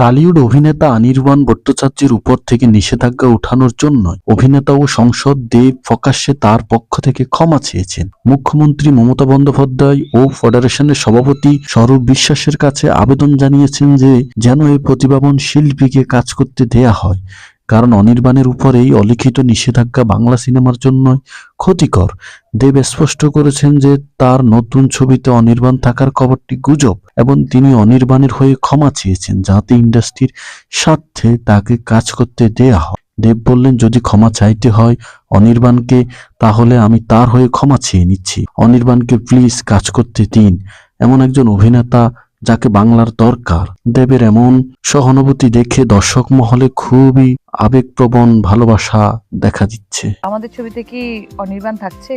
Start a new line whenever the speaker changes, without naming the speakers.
Tollywood অভিনেতা অনির্বাণ ভট্টাচার্যের উপর থেকে নিষেধাজ্ঞা ওঠানোর জন্য অভিনেতা ও সাংসদ দেব প্রকাশ্যে তার পক্ষ থেকে ক্ষমা চেয়েছেন। মুখ্যমন্ত্রী মমতা বন্দ্যোপাধ্যায় ও ফেডারেশনের সভাপতি স্বরূপ বিশ্বাসের কাছে আবেদন জানিয়েছেন যে যেন এই প্রতিভাবান শিল্পীকে কাজ করতে দেয়া হয়, কারণ অনির্বাণের উপর এই অলিখিত নিষেধাজ্ঞা বাংলা সিনেমার জন্য ক্ষতিকর। দেব স্পষ্ট করেছেন যে তার নতুন ছবিতে অনির্বাণ থাকার খবরটি গুজব এবং তিনি অনির্বাণের হয়ে ক্ষমা চেয়েছেন যাতে ইন্ডাস্ট্রির স্বার্থে তাকে কাজ করতে দেয়া হয়। দেব বললেন, যদি ক্ষমা চাইতে হয় অনির্বাণকে, তাহলে আমি তার হয়ে ক্ষমা চেয়ে নিচ্ছি। অনির্বাণকে প্লিজ কাজ করতে দিন, এমন একজন অভিনেতা যাকে বাংলার দরকার। দেবের এমন সহানুভূতি দেখে দর্শক মহলে খুবই আবেগপ্রবণ ভালোবাসা দেখা দিচ্ছে।
আমাদের ছবিতে কি অনির্বাণ থাকছে?